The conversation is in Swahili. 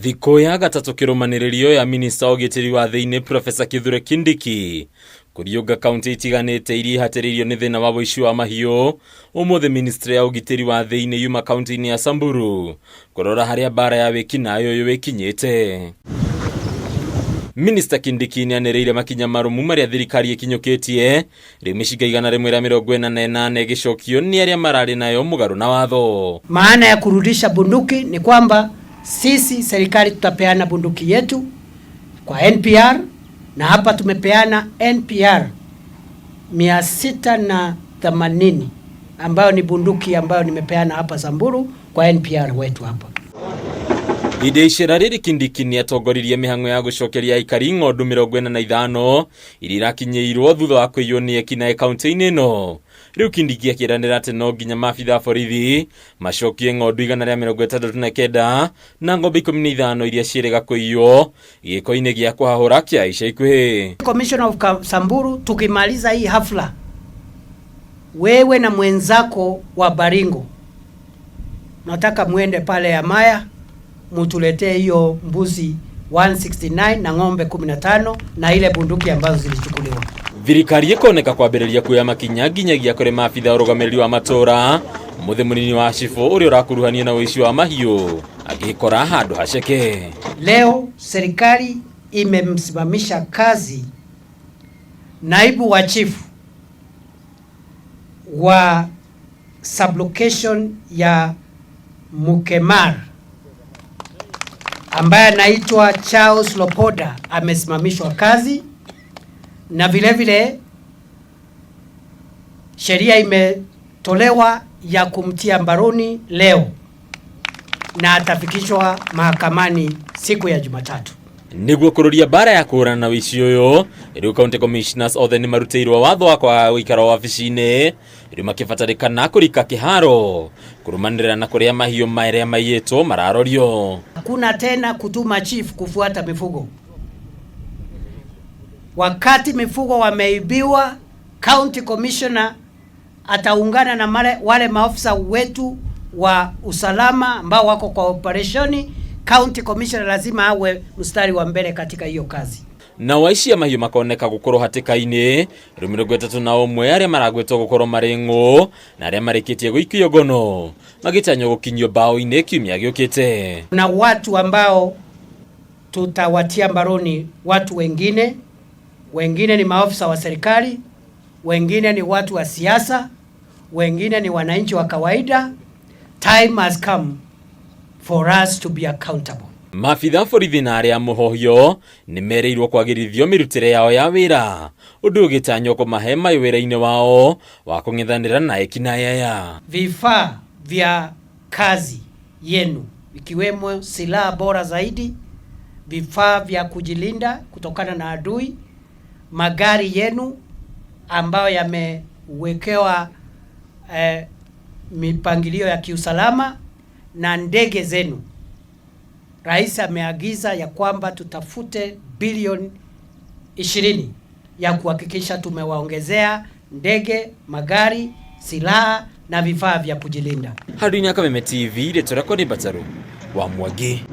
Thikũ ya gatatũ kĩrũmanĩrĩrio ya minista ũgitĩri wa thĩinĩ Profesa Kindiki kũriũnga kaunti itiganĩte iria ihatĩrĩirio nĩ thĩna wa wuici wa mahiu. Umuthi ministry ya ũgitĩri wa thĩinĩ yuma kaunti-inĩ ya Samburu kũrora harĩa bara ya wikinai ũyũ ĩkinyĩte. Minister Kindiki nĩanĩrĩire makinya marumu marĩa thirikari ĩkinyũkĩtie rĩu Micinga 148 Gucokio ni arĩa mararĩ nayo mũgarũ na watho. Maana ya kurudisha bunduki ni kwamba sisi serikali tutapeana bunduki yetu kwa NPR, na hapa tumepeana NPR 680 ambayo ni bunduki ambayo nimepeana hapa Samburu kwa NPR wetu hapa. Ide icera rĩrĩ Kindiki nĩatongoririe mĩhang'o ya gũcokeria aikari ng'ondu 45 iria irakinyĩirwo thutha wa kũiywo nĩ ikinya kaunti-inĩ ĩno. Rĩu Kindiki akĩranĩra atĩ no nginya maabitha borithi macokie ng'ondu 169 na ng'ombe 15 iria ciĩrĩga kũiywo gĩko-inĩ gĩa kũhahũra kĩa ica ikuhĩ. Commissioner of Samburu, tukimaliza hii hafla, wewe na mwenzako wa Baringo nataka muende pale Amaya mutuletee hiyo mbuzi 169 na ng'ombe 15 na ile bunduki ambazo zilichukuliwa. Thirikari ĩkoneka kwambĩrĩria kuoya makinya nginyagia kũrĩ maabitha ũrũgamĩrĩri wa matura. Mũthĩ munini wa cibu ũrĩa ũrakuruhania na wuici wa mahiu agĩkora handũ haceke. Leo serikali imemsimamisha kazi naibu wa chifu wa sublocation ya Mukemar ambaye anaitwa Charles Lopoda amesimamishwa kazi, na vile vile sheria imetolewa ya kumtia mbaroni leo na atafikishwa mahakamani siku ya Jumatatu. Niguo kũrũria bara ya kũhũrana na wici ũyũ, rĩu county commissioners othe nĩ marutĩirwo watho wa kwaga gũikara wabici-inĩ rĩu makĩbatarĩkana kũrika kĩharo kũrũmanĩrĩra na kũrĩa mahiũ marĩa maiyĩtwo mararorio. Hakuna tena kutuma chief kufuata mifugo. Wakati mifugo wameibiwa, county commissioner ataungana na wale maofisa wetu wa usalama ambao wako kwa operationi. County commissioner lazima awe mstari wa mbele katika hiyo kazi. Na waici ya mahiũ makoneka gũkorwo hatĩka-inĩ rĩu 31 arĩa maragwetwo gũkorwo marĩ ng'ũ na arĩa marĩkĩtie gũikio ngono magĩtanywo gũkinyio bao-inĩ kiumia gĩũkĩte. Na watu ambao tutawatia mbaroni, watu wengine ni maofisa wa serikali, wengine ni watu wa siasa, wengine ni wananchi wa kawaida. Time has come for us to be accountable. Maabitha borithi na arĩa mũhohio nĩ merĩirwo kwagĩrithio mĩrutĩre yao ya wĩra, ũndũ ũgĩtanywo kũmahe mayũ wĩra-inĩ wao wa kũng'ethanĩra na ikinya ya vifaa vya kazi yenu ikiwemo silaha bora zaidi, vifaa vya kujilinda kutokana na adui, magari yenu ambayo yamewekewa mipangilio ya kiusalama na ndege zenu. Rais ameagiza ya kwamba tutafute bilioni 20 ya kuhakikisha tumewaongezea ndege, magari, silaha na vifaa vya kujilinda. Hadunya Kameme TV, Letora Koni Bataru wa Mwagi.